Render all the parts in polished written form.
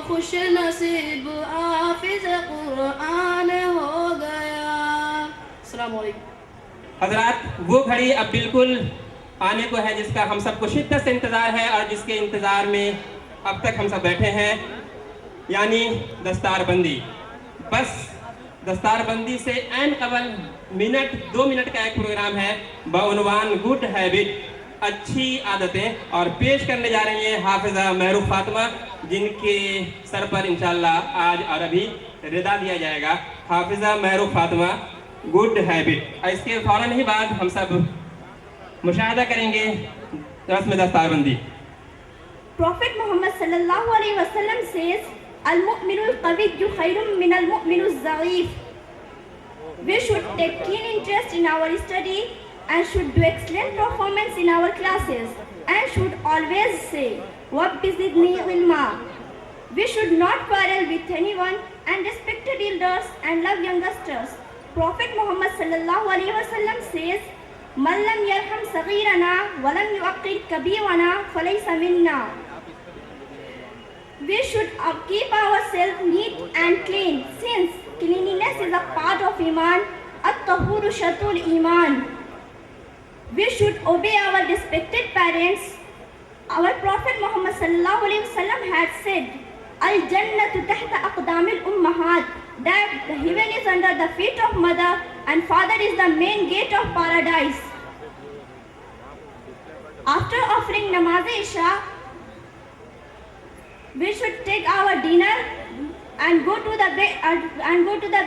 خوش نصیب حافظ قرآن ہو گیا. السلام علیکم. حضرات وہ گھڑی اب بالکل آنے کو ہے جس کا ہم سب کو شدت سے انتظار ہے اور جس کے انتظار میں اب تک ہم سب بیٹھے ہیں، یعنی دستار بندی. بس دستار بندی سے عین قبل دو منٹ کا ایک پروگرام ہے بعنوان گڈ ہیبٹ، اچھی عادتیں، اور پیش کرنے جا رہی ہیں حافظہ محروف فاطمہ، جن کے سر پر انشاءاللہ آج اور ابھی ردا دیا جائے گا. حافظہ محروف فاطمہ گڈ ہیبٹ. اور اس کے فوراً ہی بعد ہم سب مشاہدہ کریں گے رسم دستار بندی. Prophet Muhammad sallallahu alaihi wasallam says, "Al-mu'minu al-qawiyyu khayrun min al-mu'minu al-dha'if." We should take keen interest in our study and should do excellent performance in our classes and should always say, "Rabbi zidni ilma." We should not quarrel with anyone and respect elders and love youngsters. Prophet Muhammad sallallahu alaihi wasallam says, "Man lam yarham saghirana wa lam yu'aqqir kabirana falaysa minna." We should keep ourselves neat and clean, since cleanliness is a part of Iman. At-tahuru shatul Iman. We should obey our respected parents. Our Prophet Muhammad sallallahu alaihi wasallam had said, "Al-jannatu tahta aqdamil ummahat," that the heaven is under the feet of mother and father is the main gate of paradise. After offering namaz-e-isha, we should take our dinner and go to the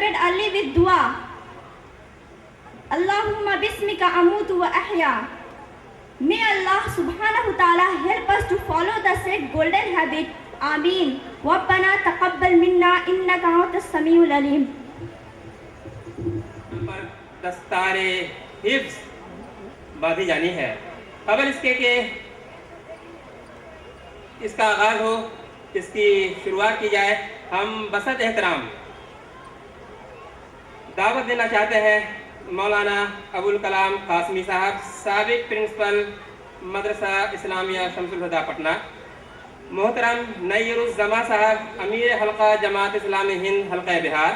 bed early with dua. Allahumma bismika amutu wa ahya. May Allah subhanahu wa ta'ala help us to follow the said golden habit. Ameen. Rabbana taqabbal minna innaka antas samiul alim. دستار حفظ باندھی جانی ہے. قبل اس کے کہ اس کا آغاز ہو، اس کی شروعات کی جائے، ہم بسط احترام دعوت دینا چاہتے ہیں مولانا ابوالکلام قاسمی صاحب، سابق پرنسپل مدرسہ اسلامیہ شمس الہدیٰ پٹنہ، محترم نیر الزما صاحب، امیر حلقہ جماعت اسلامی ہند حلقہ بہار،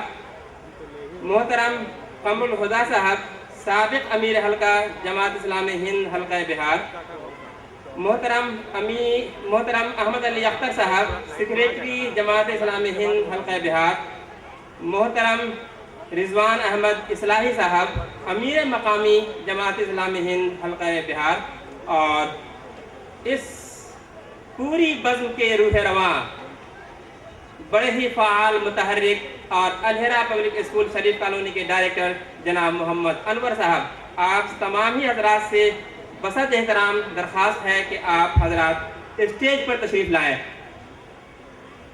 محترم قمر الہدیٰ صاحب، سابق امیر حلقہ جماعت اسلامی ہند حلقہ بہار، محترم احمد علی اختر صاحب، سیکریٹری جماعت اسلامی ہند حلقہ بہار، محترم رضوان احمد اصلاحی صاحب، امیر مقامی جماعت اسلامی ہند حلقہ بہار، اور اس پوری بزم کے روح رواں بڑے ہی فعال، متحرک اور الہرا پبلک اسکول شریف کالونی کے ڈائریکٹر جناب محمد انور صاحب، آپ تمام ہی حضرات سے بسط احترام درخواست ہے کہ آپ حضرات اسٹیج پر تشریف لائیں.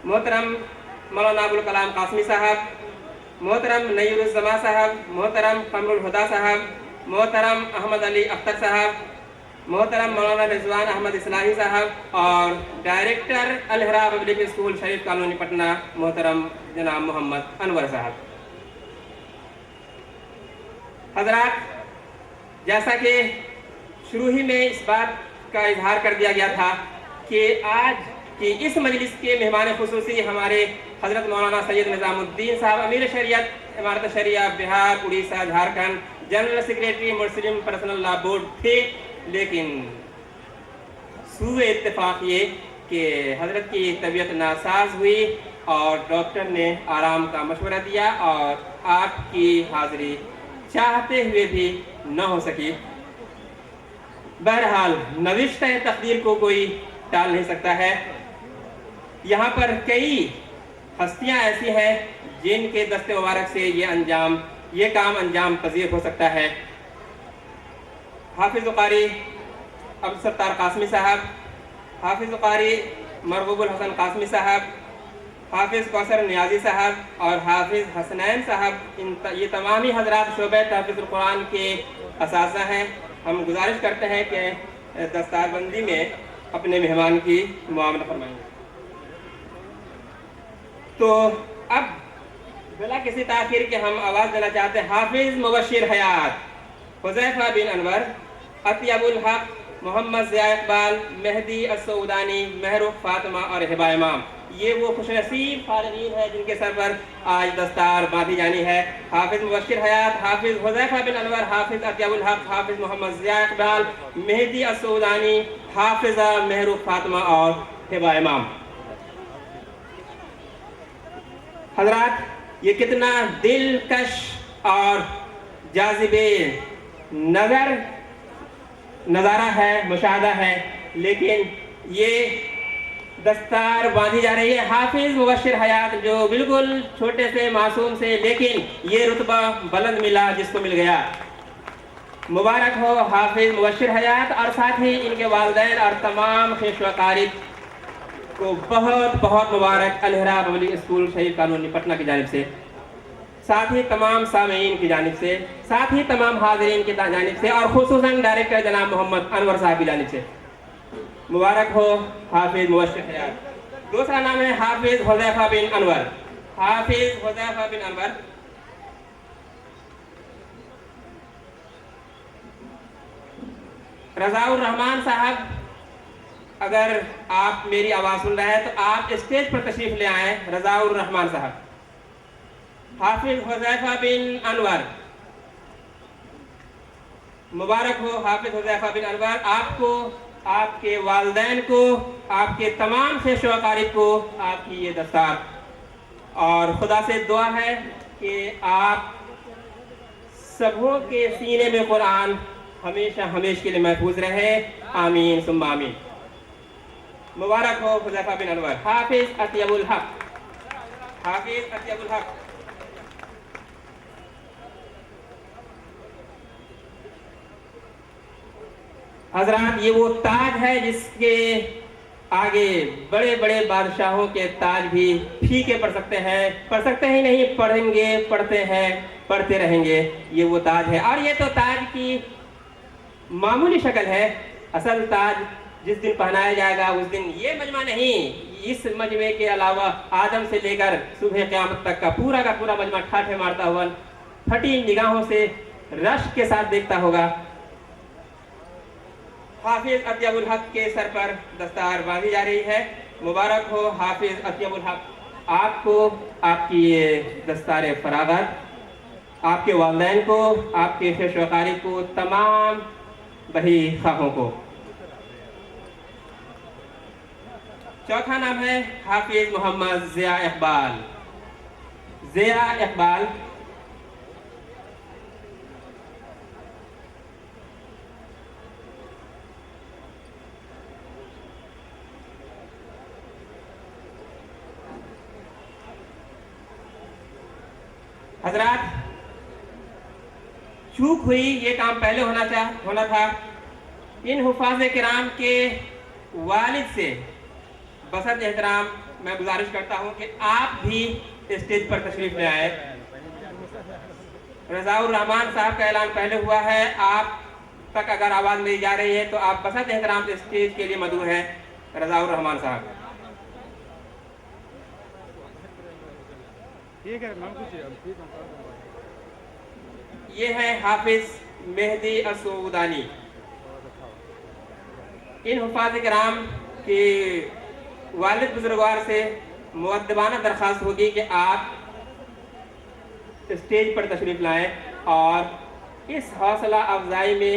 محترم مولانا ابوالکلام قاسمی صاحب، محترم نیر الزما صاحب، محترم قمر الہدیٰ صاحب، محترم احمد علی اختر صاحب، محترم مولانا رضوان احمد اصلاحی صاحب، اور ڈائریکٹر الہرا پبلک اسکول شریف کالونی پٹنہ محترم جناب محمد انور صاحب. حضرات، جیسا کہ شروع ہی میں اس بات کا اظہار کر دیا گیا تھا کہ آج کی اس مجلس کے مہمان خصوصی ہمارے حضرت مولانا سید نظام الدین صاحب، امیر شریعت امارت شریعہ بہار، اڑیسہ، جھارکھنڈ، جنرل سیکریٹری مسلم پرسنل لا بورڈ تھے، لیکن سوء اتفاق یہ کہ حضرت کی طبیعت ناساز ہوئی اور ڈاکٹر نے آرام کا مشورہ دیا اور آپ کی حاضری چاہتے ہوئے بھی نہ ہو سکی. بہرحال نوشتہ تقدیر کو کوئی ٹال نہیں سکتا ہے. یہاں پر کئی ہستیاں ایسی ہیں جن کے دست مبارک سے یہ کام انجام پذیر ہو سکتا ہے. حافظ قاری عبدالستار قاسمی صاحب، حافظ قاری مرغوب الحسن قاسمی صاحب، حافظ کوثر نیازی صاحب اور حافظ حسنین صاحب، یہ تمام ہی حضرات شعبہ تحفظ القرآن کے اساتذہ ہیں. ہم گزارش کرتے ہیں کہ دستار بندی میں اپنے مہمان کی معاملہ فرمائیں. تو اب بلا کسی تاخیر کے ہم آواز دینا چاہتے ہیں حافظ مبشر حیات حذیفہ بن انور، اطیب الحق، محمد ضیاء اقبال، مہدی السعودانی، محروف فاطمہ اور ہبہ امام. یہ وہ خوش نصیب فارغین ہیں جن کے سر پر آج دستار باندھی جانی ہے. حافظ مبشر حیات، حافظ حذیفہ بن انور، حافظ اطیب الحق، حافظ محمد ضیاء اقبال، مہدی السعودانی، حافظہ محروف فاطمہ اور ہبہ امام. حضرات، یہ کتنا دلکش اور جاذب نظر نظارہ ہے، مشاہدہ ہے. لیکن یہ دستار باندھی جا رہی ہے حافظ مبشر حیات، جو بالکل چھوٹے سے معصوم سے، لیکن یہ رتبہ بلند ملا جس کو مل گیا. مبارک ہو حافظ مبشر حیات اور ساتھ ہی ان کے والدین اور تمام خویش و اقارب کو بہت بہت مبارک الحرا پبلک اسکول شہید کالونی پٹنہ کی جانب سے، ساتھ ہی تمام سامعین کی جانب سے، ساتھ ہی تمام حاضرین کی جانب سے، اور خصوصاً ڈائریکٹر جناب محمد انور صاحب کی جانب سے مبارک ہو حافظ مبشر حیات. دوسرا نام ہے حافظ حذیفہ بن انور. حافظ حذیفہ بن انور رضا الرحمان صاحب، اگر آپ میری آواز سن رہے ہیں تو آپ اسٹیج پر تشریف لے آئیں. رضا الرحمان صاحب. حافظ حذیفہ بن انور، مبارک ہو حافظ حذیفہ بن انور. آپ کو، آپ کے والدین کو، آپ کے تمام خویش و اقارب کو آپ کی یہ دستار، اور خدا سے دعا ہے کہ آپ سبوں کے سینے میں قرآن ہمیشہ ہمیشہ کے لیے محفوظ رہے. آمین ثم آمین. مبارک ہو حذیفہ بن انور. حافظ اطیب الحق. حافظ اطیب الحق. حضرات، یہ وہ تاج ہے جس کے آگے بڑے بڑے بادشاہوں کے تاج بھی پھیکے پڑ سکتے ہیں. پڑھ سکتے ہی نہیں، پڑھیں گے، پڑھتے ہیں، پڑھتے رہیں گے. یہ وہ تاج ہے، اور یہ تو تاج کی معمولی شکل ہے. اصل تاج جس دن پہنایا جائے گا اس دن یہ مجمع نہیں، اس مجمع کے علاوہ آدم سے لے کر صبح قیامت تک کا پورا مجمع ٹھاٹھے مارتا ہوا، پھٹی نگاہوں سے رشک کے ساتھ دیکھتا ہوگا. حافظ اطیب الحق کے سر پر دستار باندھی جا رہی ہے. مبارک ہو حافظ اطیب الحق. آپ کو، آپ کی یہ دستار فراغت، آپ کے والدین کو، آپ کے خویش و اقارب کو، تمام بہی خواہوں کو. چوتھا نام ہے حافظ محمد ضیاء اقبال. ضیاء اقبال. حضرات، چوک ہوئی، یہ کام پہلے ہونا تھا. ان حفاظ کرام کے والد سے بسط احترام میں گزارش کرتا ہوں کہ آپ بھی اسٹیج پر تشریف لے آئے. رضا الرحمان صاحب کا اعلان پہلے ہوا ہے. آپ تک اگر آواز میری جا رہی ہے تو آپ بسط احترام سے اسٹیج کے لیے مدعو ہیں. رضا الرحمان صاحب. یہ ہے حافظ مہدی السعودانی. ان حفاظ کرام کے والد بزرگوار سے مؤدبانہ درخواست ہوگی کہ آپ اسٹیج پر تشریف لائیں، اور اس حوصلہ افزائی میں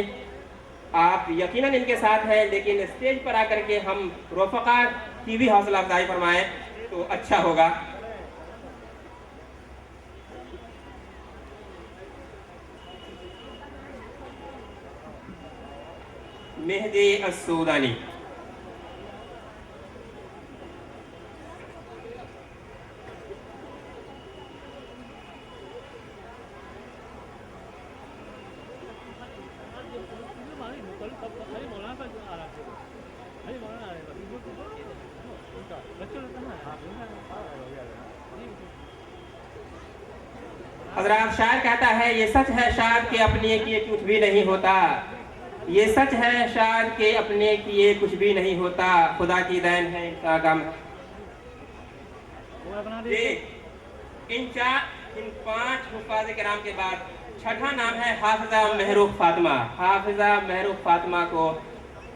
آپ یقیناً ان کے ساتھ ہیں، لیکن اسٹیج پر آ کر کے ہم رفقا کی بھی حوصلہ افزائی فرمائیں تو اچھا ہوگا. مہدی السعودانی. حضرات، شاعر کہتا ہے یہ سچ ہے شاعر کے اپنے کیے کچھ بھی نہیں ہوتا. یہ سچ ہے شاعر کے اپنے کیے کچھ بھی نہیں ہوتا، خدا کی دین ہے ان کا کام. ان 5 حفاظ کرام کے بعد چھٹا نام ہے حافظہ محروف فاطمہ. حافظہ محروف فاطمہ کو